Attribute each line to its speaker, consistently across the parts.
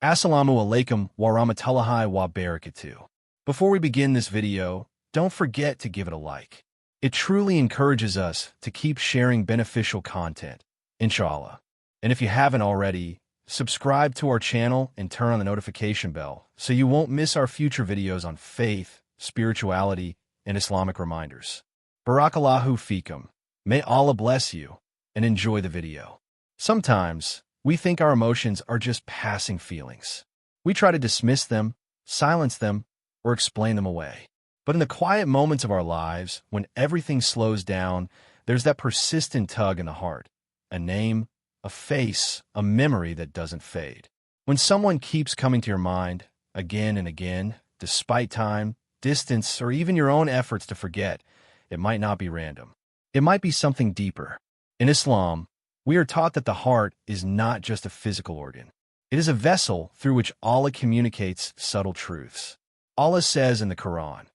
Speaker 1: Assalamu alaikum wa rahmatullahi wa barakatuh. Before we begin this video, don't forget to give it a like. It truly encourages us to keep sharing beneficial content, inshallah. And if you haven't already, subscribe to our channel and turn on the notification bell so you won't miss our future videos on faith, spirituality, and Islamic reminders. Barakallahu feekum. May Allah bless you, and enjoy the video. Sometimes, we think our emotions are just passing feelings. We try to dismiss them, silence them, or explain them away. But in the quiet moments of our lives, when everything slows down, there's that persistent tug in the heart. A name, a face, a memory that doesn't fade. When someone keeps coming to your mind again and again, despite time, distance, or even your own efforts to forget, it might not be random. It might be something deeper. In Islam, we are taught that the heart is not just a physical organ. It is a vessel through which Allah communicates subtle truths. Allah says in the Qur'an,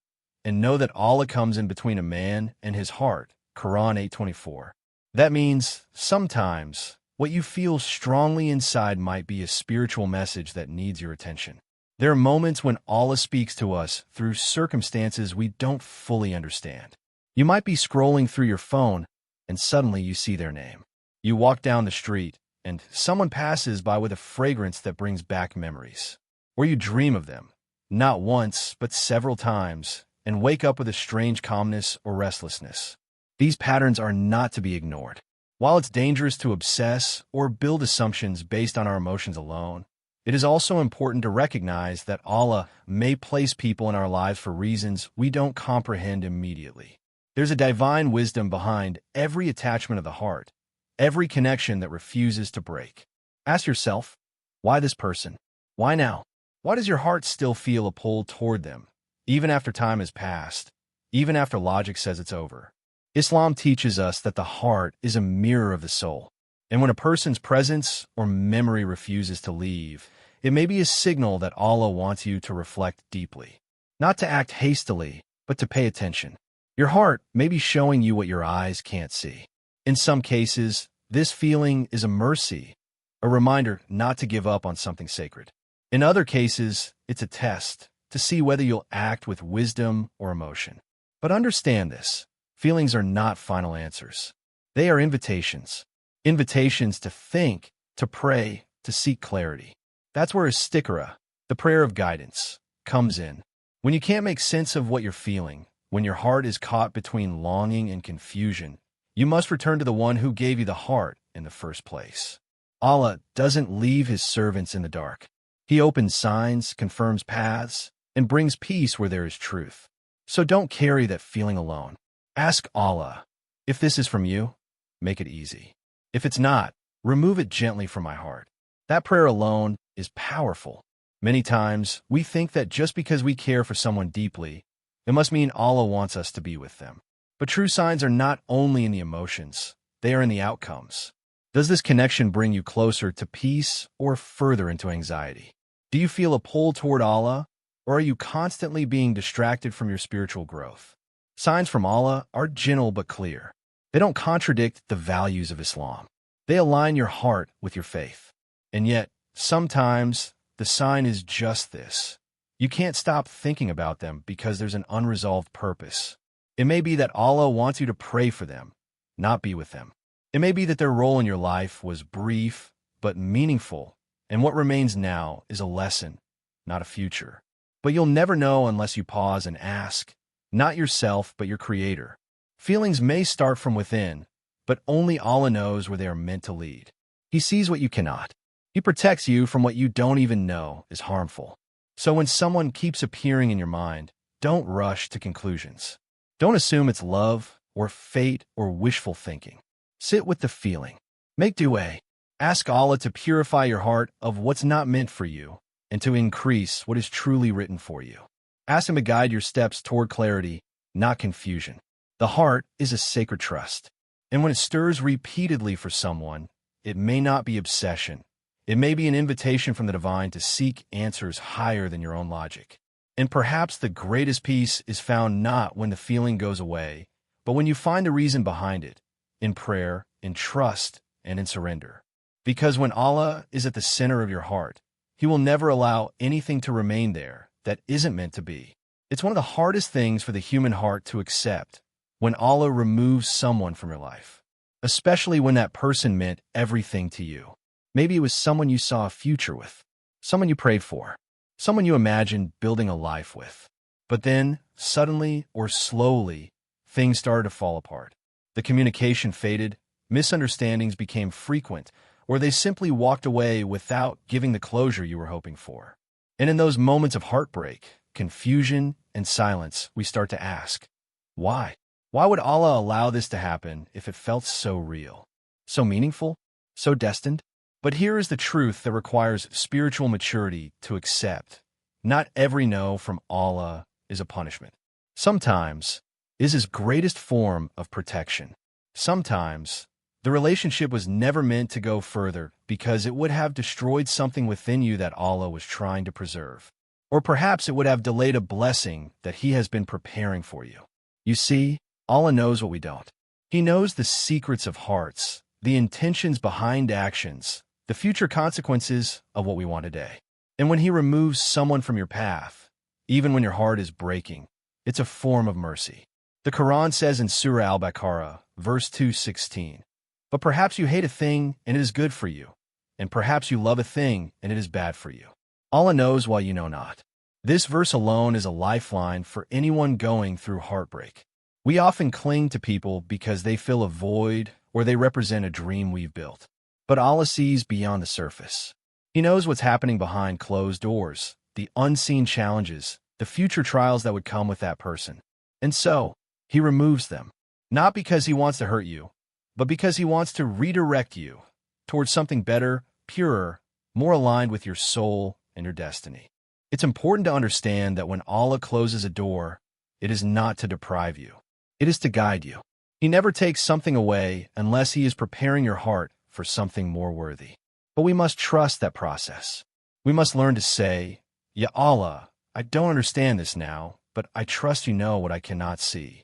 Speaker 1: "And know that Allah comes in between a man and his heart." Quran 8:24. That means, sometimes, what you feel strongly inside might be a spiritual message that needs your attention. There are moments when Allah speaks to us through circumstances we don't fully understand. You might be scrolling through your phone, and suddenly you see their name. You walk down the street, and someone passes by with a fragrance that brings back memories. Or you dream of them, not once, but several times, and wake up with a strange calmness or restlessness. These patterns are not to be ignored. While it's dangerous to obsess or build assumptions based on our emotions alone, it is also important to recognize that Allah may place people in our lives for reasons we don't comprehend immediately. There's a divine wisdom behind every attachment of the heart, every connection that refuses to break. Ask yourself, why this person? Why now? Why does your heart still feel a pull toward them, even after time has passed, even after logic says it's over? Islam teaches us that the heart is a mirror of the soul, and when a person's presence or memory refuses to leave, it may be a signal that Allah wants you to reflect deeply, not to act hastily, but to pay attention. Your heart may be showing you what your eyes can't see. In some cases, this feeling is a mercy, a reminder not to give up on something sacred. In other cases, it's a test to see whether you'll act with wisdom or emotion. But understand this, feelings are not final answers. They are invitations. Invitations to think, to pray, to seek clarity. That's where istikhara, the prayer of guidance, comes in. When you can't make sense of what you're feeling, when your heart is caught between longing and confusion, you must return to the one who gave you the heart in the first place. Allah doesn't leave his servants in the dark. He opens signs, confirms paths, and brings peace where there is truth. So don't carry that feeling alone. Ask Allah, if this is from you, make it easy. If it's not, remove it gently from my heart. That prayer alone is powerful. Many times, we think that just because we care for someone deeply, it must mean Allah wants us to be with them. But true signs are not only in the emotions, they are in the outcomes. Does this connection bring you closer to peace or further into anxiety? Do you feel a pull toward Allah, or are you constantly being distracted from your spiritual growth? Signs from Allah are gentle but clear. They don't contradict the values of Islam. They align your heart with your faith. And yet, sometimes, the sign is just this. You can't stop thinking about them because there's an unresolved purpose. It may be that Allah wants you to pray for them, not be with them. It may be that their role in your life was brief but meaningful, and what remains now is a lesson, not a future. But you'll never know unless you pause and ask, not yourself but your Creator. Feelings may start from within, but only Allah knows where they are meant to lead. He sees what you cannot. He protects you from what you don't even know is harmful. So when someone keeps appearing in your mind, don't rush to conclusions. Don't assume it's love, or fate, or wishful thinking. Sit with the feeling. Make dua. Ask Allah to purify your heart of what's not meant for you, and to increase what is truly written for you. Ask Him to guide your steps toward clarity, not confusion. The heart is a sacred trust, and when it stirs repeatedly for someone, it may not be obsession. It may be an invitation from the divine to seek answers higher than your own logic. And perhaps the greatest peace is found not when the feeling goes away, but when you find the reason behind it, in prayer, in trust, and in surrender. Because when Allah is at the center of your heart, He will never allow anything to remain there that isn't meant to be. It's one of the hardest things for the human heart to accept when Allah removes someone from your life, especially when that person meant everything to you. Maybe it was someone you saw a future with, someone you prayed for, someone you imagined building a life with. But then, suddenly or slowly, things started to fall apart. The communication faded, misunderstandings became frequent, or they simply walked away without giving the closure you were hoping for. And in those moments of heartbreak, confusion, and silence, we start to ask, why? Why would Allah allow this to happen if it felt so real, so meaningful, so destined? But here is the truth that requires spiritual maturity to accept. Not every no from Allah is a punishment. Sometimes it is His greatest form of protection. Sometimes the relationship was never meant to go further because it would have destroyed something within you that Allah was trying to preserve. Or perhaps it would have delayed a blessing that He has been preparing for you. You see, Allah knows what we don't. He knows the secrets of hearts, the intentions behind actions, the future consequences of what we want today. And when He removes someone from your path, even when your heart is breaking, it's a form of mercy. The Qur'an says in Surah Al-Baqarah, verse 216, "But perhaps you hate a thing and it is good for you, and perhaps you love a thing and it is bad for you. Allah knows while you know not." This verse alone is a lifeline for anyone going through heartbreak. We often cling to people because they fill a void or they represent a dream we've built. But Allah sees beyond the surface. He knows what's happening behind closed doors, the unseen challenges, the future trials that would come with that person. And so, He removes them, not because He wants to hurt you, but because He wants to redirect you towards something better, purer, more aligned with your soul and your destiny. It's important to understand that when Allah closes a door, it is not to deprive you. It is to guide you. He never takes something away unless He is preparing your heart for something more worthy. But we must trust that process. We must learn to say, "Ya Allah, I don't understand this now, but I trust You know what I cannot see."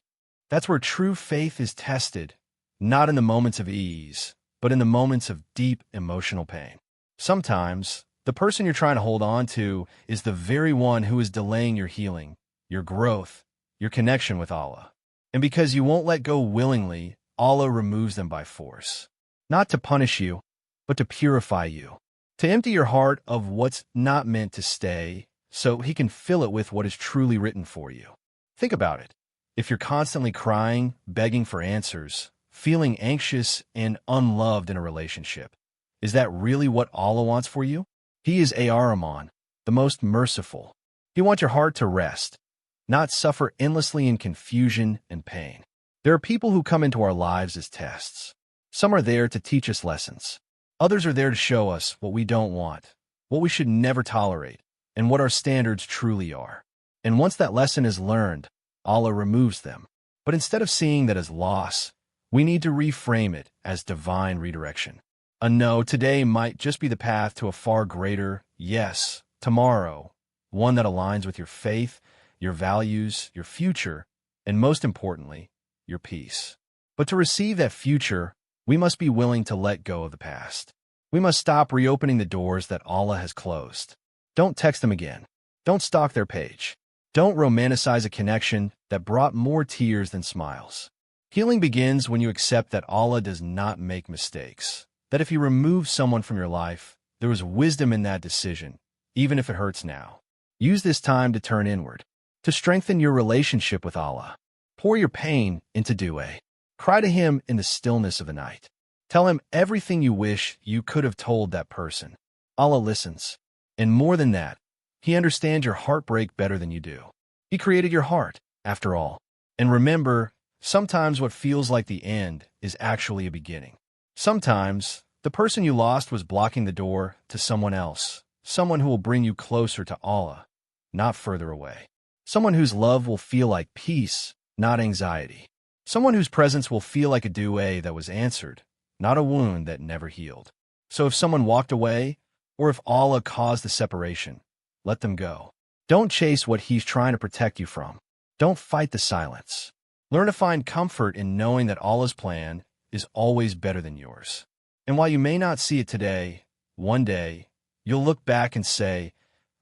Speaker 1: That's where true faith is tested, not in the moments of ease, but in the moments of deep emotional pain. Sometimes, the person you're trying to hold on to is the very one who is delaying your healing, your growth, your connection with Allah. And because you won't let go willingly, Allah removes them by force. Not to punish you, but to purify you. To empty your heart of what's not meant to stay, so He can fill it with what is truly written for you. Think about it. If you're constantly crying, begging for answers, feeling anxious and unloved in a relationship, is that really what Allah wants for you? He is Ar-Rahman, the most merciful. He wants your heart to rest, not suffer endlessly in confusion and pain. There are people who come into our lives as tests. Some are there to teach us lessons. Others are there to show us what we don't want, what we should never tolerate, and what our standards truly are. And once that lesson is learned, Allah removes them. But instead of seeing that as loss, we need to reframe it as divine redirection. A no today might just be the path to a far greater yes tomorrow, one that aligns with your faith, your values, your future, and most importantly, your peace. But to receive that future, we must be willing to let go of the past. We must stop reopening the doors that Allah has closed. Don't text them again. Don't stalk their page. Don't romanticize a connection that brought more tears than smiles. Healing begins when you accept that Allah does not make mistakes. That if He removes someone from your life, there is wisdom in that decision, even if it hurts now. Use this time to turn inward, to strengthen your relationship with Allah. Pour your pain into dua. Cry to Him in the stillness of the night. Tell Him everything you wish you could have told that person. Allah listens. And more than that, He understands your heartbreak better than you do. He created your heart, after all. And remember, sometimes what feels like the end is actually a beginning. Sometimes, the person you lost was blocking the door to someone else, someone who will bring you closer to Allah, not further away. Someone whose love will feel like peace, not anxiety. Someone whose presence will feel like a dua that was answered, not a wound that never healed. So if someone walked away, or if Allah caused the separation, let them go. Don't chase what He's trying to protect you from. Don't fight the silence. Learn to find comfort in knowing that Allah's plan is always better than yours. And while you may not see it today, one day, You'll look back and say,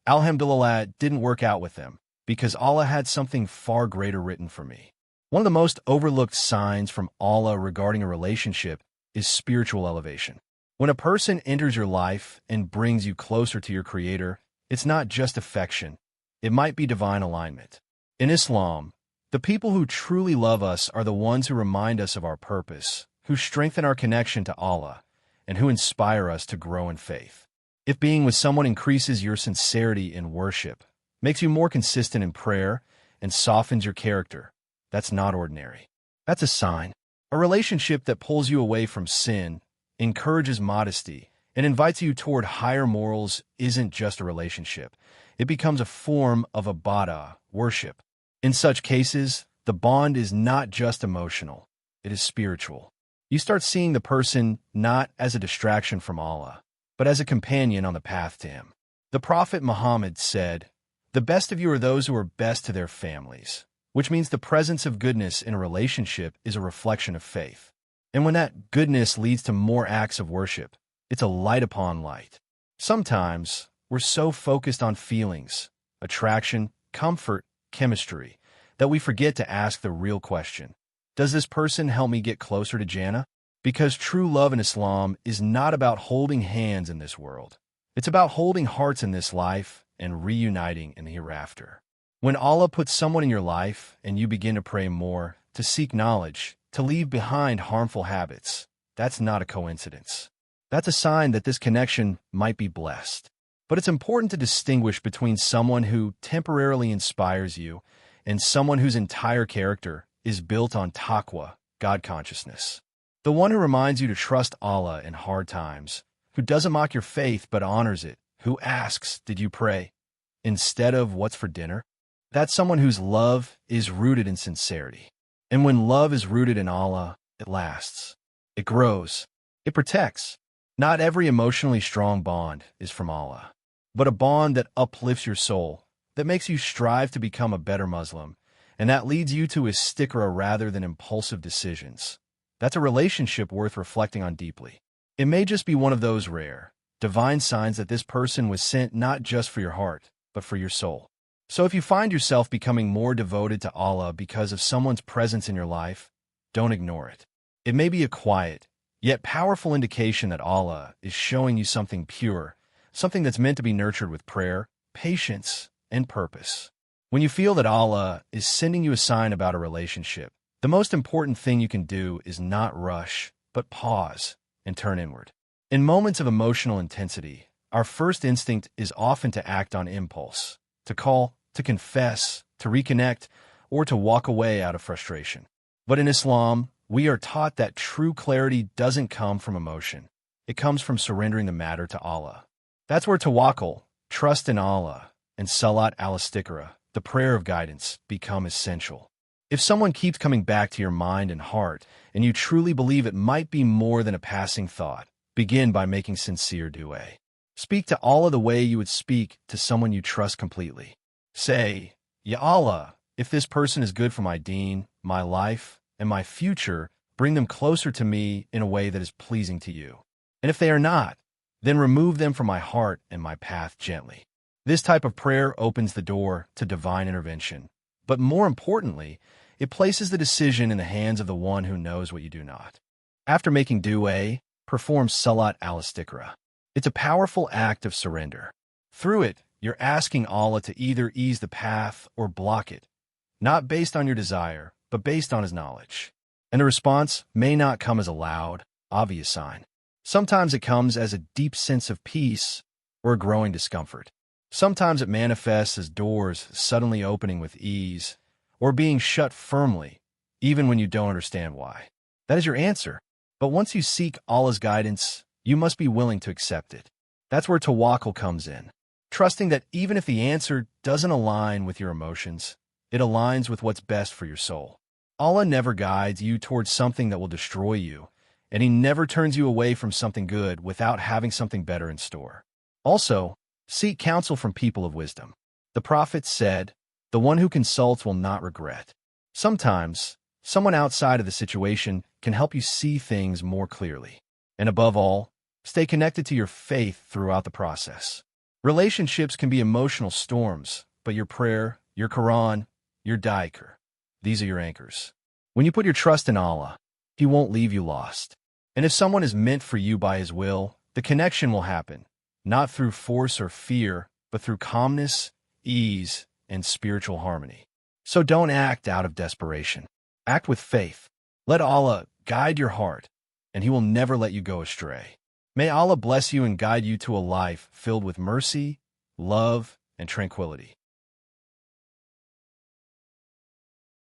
Speaker 1: Alhamdulillah, it didn't work out with them, because Allah had something far greater written for me. One of the most overlooked signs from Allah regarding a relationship is spiritual elevation. When a person enters your life and brings you closer to your Creator, it's not just affection. It might be divine alignment. In Islam, the people who truly love us are the ones who remind us of our purpose, who strengthen our connection to Allah, and who inspire us to grow in faith. If being with someone increases your sincerity in worship, makes you more consistent in prayer, and softens your character, that's not ordinary. That's a sign. A relationship that pulls you away from sin, encourages modesty, and invites you toward higher morals isn't just a relationship. It becomes a form of ibadah, worship. In such cases, the bond is not just emotional, it is spiritual. You start seeing the person not as a distraction from Allah, but as a companion on the path to Him. The Prophet Muhammad said, "The best of you are those who are best to their families," which means the presence of goodness in a relationship is a reflection of faith. And when that goodness leads to more acts of worship, it's a light upon light. Sometimes, we're so focused on feelings, attraction, comfort, chemistry, that we forget to ask the real question. Does this person help me get closer to Jannah? Because true love in Islam is not about holding hands in this world. It's about holding hearts in this life and reuniting in the hereafter. When Allah puts someone in your life and you begin to pray more, to seek knowledge, to leave behind harmful habits, that's not a coincidence. That's a sign that this connection might be blessed. But it's important to distinguish between someone who temporarily inspires you and someone whose entire character is built on taqwa, God consciousness. The one who reminds you to trust Allah in hard times, who doesn't mock your faith but honors it, who asks, "Did you pray?" instead of "What's for dinner?" That's someone whose love is rooted in sincerity. And when love is rooted in Allah, it lasts. It grows. It protects. Not every emotionally strong bond is from Allah, but a bond that uplifts your soul, that makes you strive to become a better Muslim, and that leads you to istiqra rather than impulsive decisions. That's a relationship worth reflecting on deeply. It may just be one of those rare, divine signs that this person was sent not just for your heart, but for your soul. So if you find yourself becoming more devoted to Allah because of someone's presence in your life, don't ignore it. It may be a quiet, yet powerful indication that Allah is showing you something pure, something that's meant to be nurtured with prayer, patience, and purpose. When you feel that Allah is sending you a sign about a relationship, the most important thing you can do is not rush, but pause and turn inward. In moments of emotional intensity, our first instinct is often to act on impulse, to call, to confess, to reconnect, or to walk away out of frustration. But in Islam, we are taught that true clarity doesn't come from emotion. It comes from surrendering the matter to Allah. That's where tawakkul, trust in Allah, and salat al-istikhara, the prayer of guidance, become essential. If someone keeps coming back to your mind and heart, and you truly believe it might be more than a passing thought, begin by making sincere dua. Speak to Allah the way you would speak to someone you trust completely. Say, "Ya Allah, if this person is good for my deen, my life, and my future, bring them closer to me in a way that is pleasing to you. And if they are not, then remove them from my heart and my path gently." This type of prayer opens the door to divine intervention. But more importantly, it places the decision in the hands of the one who knows what you do not. After making dua, perform salat al-istikhara. It's a powerful act of surrender. Through it, you're asking Allah to either ease the path or block it, not based on your desire, but based on His knowledge. And the response may not come as a loud, obvious sign. Sometimes it comes as a deep sense of peace or a growing discomfort. Sometimes it manifests as doors suddenly opening with ease or being shut firmly, even when you don't understand why. That is your answer. But once you seek Allah's guidance, you must be willing to accept it. That's where tawakkul comes in, trusting that even if the answer doesn't align with your emotions, it aligns with what's best for your soul. Allah never guides you towards something that will destroy you, and He never turns you away from something good without having something better in store. Also, seek counsel from people of wisdom. The Prophet said, "The one who consults will not regret." Sometimes, someone outside of the situation can help you see things more clearly. And above all, Stay connected to your faith throughout the process. Relationships can be emotional storms, but your prayer, your Qur'an, your dhikr, these are your anchors. When you put your trust in Allah, He won't leave you lost. And if someone is meant for you by His will, the connection will happen, not through force or fear, but through calmness, ease, and spiritual harmony. So don't act out of desperation. Act with faith. Let Allah guide your heart, and He will never let you go astray. May Allah bless you and guide you to a life filled with mercy, love, and tranquility.